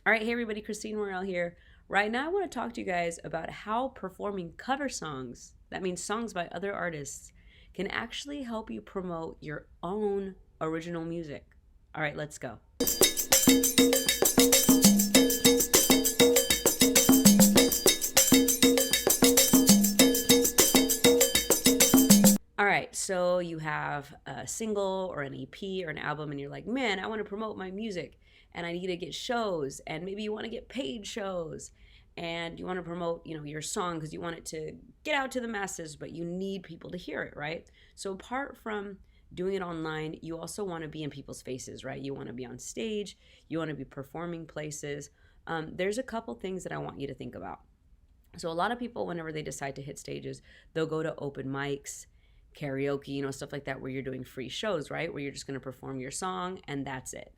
All right, hey everybody, Kristine Mirelle here. Right now, I want to talk to you guys about how performing cover songs, that means songs by other artists, can actually help you promote your own original music. All right, let's go. All right, so you have a single or an EP or an album, and you're like, man, I want to promote my music and I need to get shows, and maybe you want to get paid shows, and you want to promote, your song because you want it to get out to the masses, but you need people to hear it, right? So apart from doing it online, you also want to be in people's faces, right? You want to be on stage, you want to be performing places. There's a couple things that I want you to think about. So a lot of people, whenever they decide to hit stages, they'll go to open mics, karaoke, stuff like that, where you're doing free shows, right? Where you're just going to perform your song and that's it.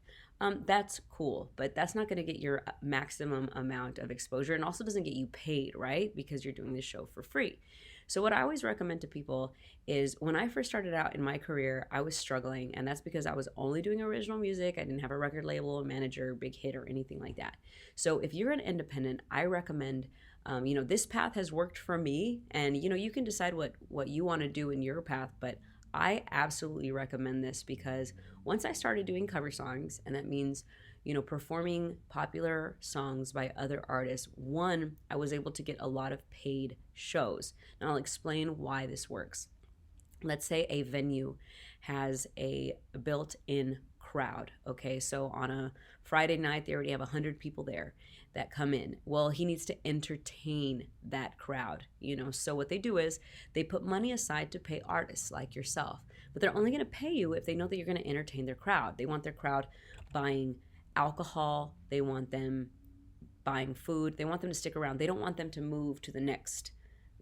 That's cool, but that's not going to get your maximum amount of exposure, and also doesn't get you paid, right? Because you're doing this show for free. So what I always recommend to people is, when I first started out in my career, I was struggling, and that's because I was only doing original music. I didn't have a record label, a manager, big hit, or anything like that. So if you're an independent, I recommend this path has worked for me, and you can decide what you want to do in your path, but I absolutely recommend this because once I started doing cover songs, and that means performing popular songs by other artists, one, I was able to get a lot of paid shows. And I'll explain why this works. Let's say a venue has a built-in crowd. Okay, so on a Friday night, they already have 100 people there that come in. Well, he needs to entertain that crowd. So what they do is they put money aside to pay artists like yourself, but they're only going to pay you if they know that you're going to entertain their crowd. They want their crowd buying alcohol, they want them buying food, they want them to stick around. They don't want them to move to the next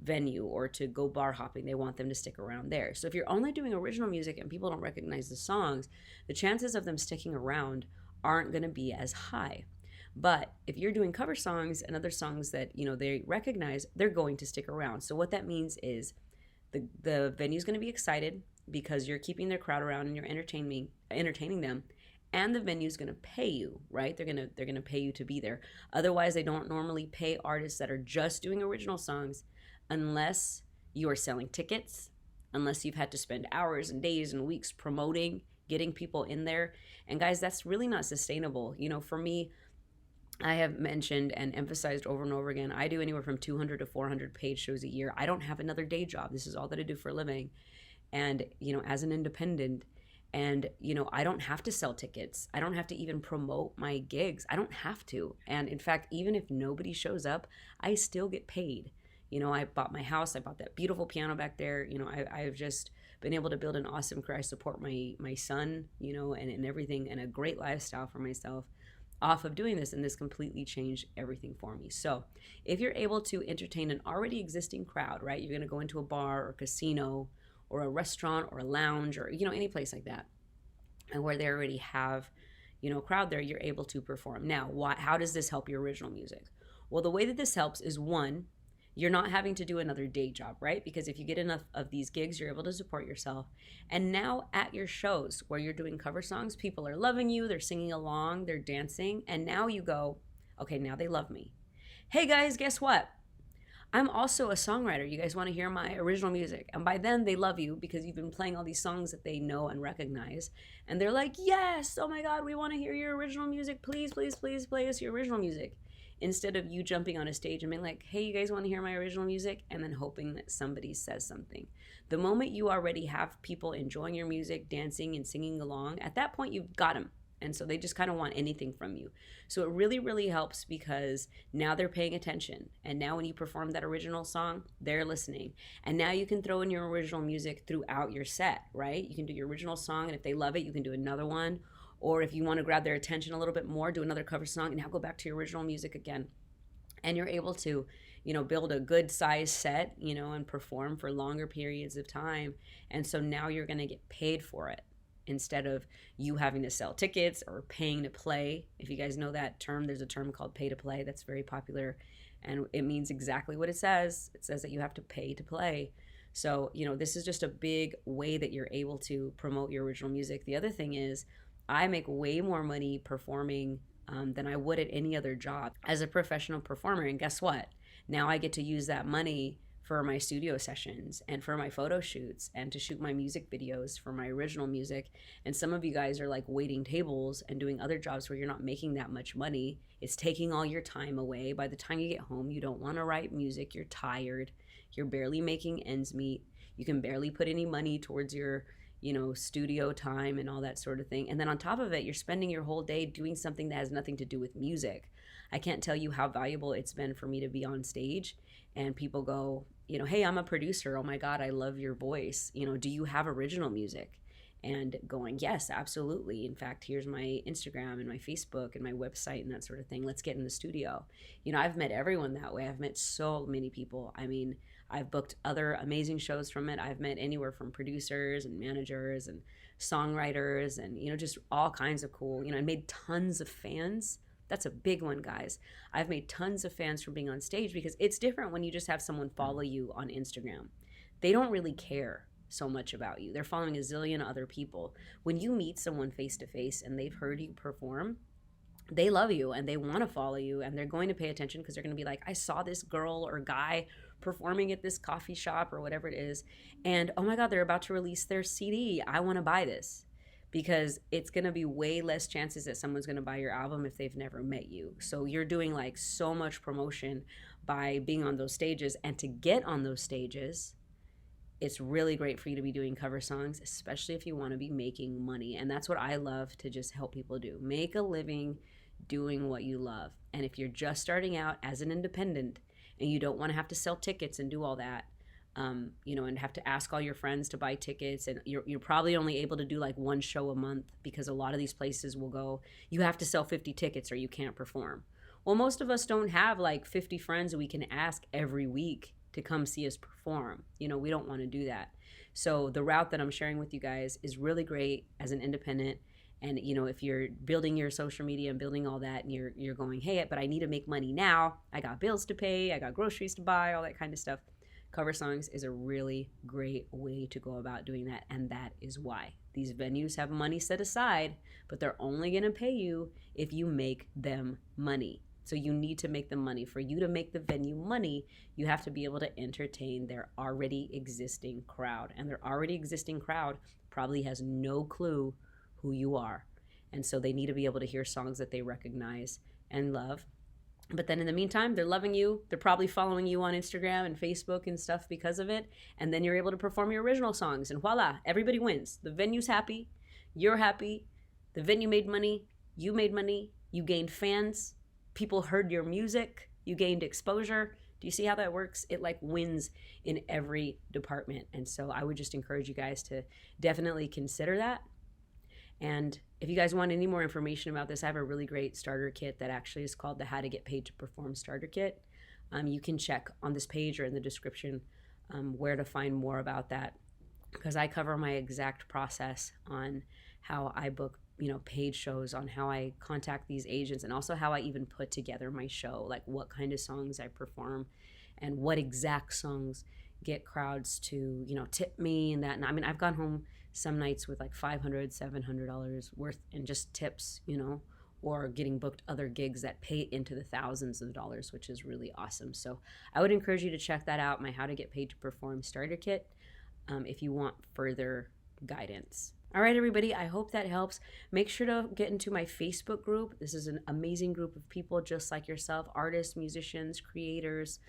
venue or to go bar hopping. They want them to stick around there. So if you're only doing original music and people don't recognize the songs, the chances of them sticking around aren't going to be as high. But if you're doing cover songs and other songs that they recognize, they're going to stick around. So what that means is the venue's going to be excited because you're keeping their crowd around and you're entertaining them, and the venue's going to pay you, right? They're going to pay you to be there. Otherwise, they don't normally pay artists that are just doing original songs unless you are selling tickets, unless you've had to spend hours and days and weeks promoting, getting people in there. And guys, that's really not sustainable. For me, I have mentioned and emphasized over and over again, I do anywhere from 200 to 400 paid shows a year. I don't have another day job. This is all that I do for a living. And, as an independent, and, I don't have to sell tickets. I don't have to even promote my gigs. I don't have to. And in fact, even if nobody shows up, I still get paid. I bought my house. I bought that beautiful piano back there. I've just been able to build an awesome career. I support my son, and everything, and a great lifestyle for myself off of doing this. And this completely changed everything for me. So if you're able to entertain an already existing crowd, right? You're going to go into a bar or casino or a restaurant or a lounge or, any place like that, and where they already have, a crowd there, you're able to perform. Now, how does this help your original music? Well, the way that this helps is, one, you're not having to do another day job, right? Because if you get enough of these gigs, you're able to support yourself. And now at your shows where you're doing cover songs, people are loving you, they're singing along, they're dancing, and now you go, okay, now they love me. Hey guys, guess what? I'm also a songwriter. You guys want to hear my original music? And by then they love you because you've been playing all these songs that they know and recognize. And they're like, yes, oh my God, we want to hear your original music. Please, please, please play us your original music. Instead of you jumping on a stage and being like, hey, you guys want to hear my original music? And then hoping that somebody says something. The moment you already have people enjoying your music, dancing and singing along, at that point you've got them. And so they just kind of want anything from you. So it really, really helps because now they're paying attention. And now when you perform that original song, they're listening. And now you can throw in your original music throughout your set, right? You can do your original song, and if they love it, you can do another one. Or if you want to grab their attention a little bit more, do another cover song and now go back to your original music again. And you're able to, build a good size set, and perform for longer periods of time. And so now you're going to get paid for it, instead of you having to sell tickets or paying to play. If you guys know that term, there's a term called pay to play that's very popular, and it means exactly what it says. It says that you have to pay to play. So, this is just a big way that you're able to promote your original music. The other thing is, I make way more money performing than I would at any other job as a professional performer. And guess what? Now I get to use that money for my studio sessions and for my photo shoots and to shoot my music videos for my original music. And some of you guys are like waiting tables and doing other jobs where you're not making that much money. It's taking all your time away. By the time you get home, you don't want to write music. You're tired. You're barely making ends meet. You can barely put any money towards your studio time and all that sort of thing. And then on top of it, you're spending your whole day doing something that has nothing to do with music. I can't tell you how valuable it's been for me to be on stage and people go, hey, I'm a producer. Oh my God, I love your voice. Do you have original music? And going, yes, absolutely. In fact, here's my Instagram and my Facebook and my website and that sort of thing. Let's get in the studio. I've met everyone that way. I've met so many people. I mean, I've booked other amazing shows from it. I've met anywhere from producers and managers and songwriters and, just all kinds of cool, I made tons of fans. That's a big one, guys. I've made tons of fans from being on stage because it's different when you just have someone follow you on Instagram. They don't really care so much about you. They're following a zillion other people. When you meet someone face to face and they've heard you perform, they love you and they want to follow you and they're going to pay attention because they're going to be like, I saw this girl or guy performing at this coffee shop or whatever it is. And oh my God, they're about to release their CD. I want to buy this. Because it's going to be way less chances that someone's going to buy your album if they've never met you. So you're doing like so much promotion by being on those stages. And to get on those stages, it's really great for you to be doing cover songs, especially if you want to be making money. And that's what I love to just help people do. Make a living doing what you love. And if you're just starting out as an independent and you don't want to have to sell tickets and do all that, and have to ask all your friends to buy tickets, and you're probably only able to do like one show a month because a lot of these places will go, you have to sell 50 tickets or you can't perform. Well, most of us don't have like 50 friends we can ask every week to come see us perform. We don't want to do that. So the route that I'm sharing with you guys is really great as an independent. And, if you're building your social media and building all that and you're going, hey, but I need to make money now. I got bills to pay. I got groceries to buy, all that kind of stuff. Cover songs is a really great way to go about doing that, and that is why. These venues have money set aside, but they're only going to pay you if you make them money. So you need to make them money. For you to make the venue money, you have to be able to entertain their already existing crowd, and their already existing crowd probably has no clue who you are. And so they need to be able to hear songs that they recognize and love. But then in the meantime, they're loving you. They're probably following you on Instagram and Facebook and stuff because of it. And then you're able to perform your original songs. And voila, everybody wins. The venue's happy. You're happy. The venue made money. You made money. You gained fans. People heard your music. You gained exposure. Do you see how that works? It like wins in every department. And so I would just encourage you guys to definitely consider that. And if you guys want any more information about this, I have a really great starter kit that actually is called the How to Get Paid to Perform Starter Kit. You can check on this page or in the description where to find more about that, because I cover my exact process on how I book, paid shows, on how I contact these agents, and also how I even put together my show, like what kind of songs I perform and what exact songs get crowds to, tip me and that. And I mean, I've gone home some nights with like $500, $700 worth in just tips, or getting booked other gigs that pay into the thousands of dollars, which is really awesome. So I would encourage you to check that out, my How to Get Paid to Perform Starter Kit, if you want further guidance. All right, everybody, I hope that helps. Make sure to get into my Facebook group. This is an amazing group of people just like yourself, artists, musicians, creators,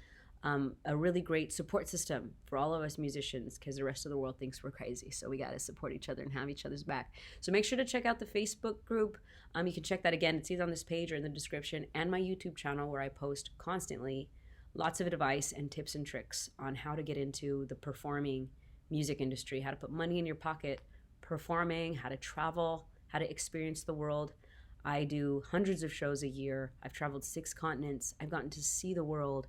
a really great support system for all of us musicians, because the rest of the world thinks we're crazy. So we got to support each other and have each other's back. So make sure to check out the Facebook group. You can check that again. It's either on this page or in the description, and my YouTube channel, where I post constantly lots of advice and tips and tricks on how to get into the performing music industry, how to put money in your pocket performing, how to travel, how to experience the world. I do hundreds of shows a year. I've traveled 6 continents. I've gotten to see the world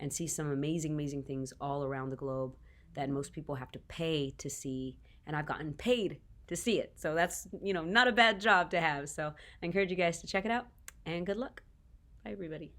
and see some amazing, amazing things all around the globe that most people have to pay to see. And I've gotten paid to see it. So that's, not a bad job to have. So I encourage you guys to check it out, and good luck. Bye, everybody.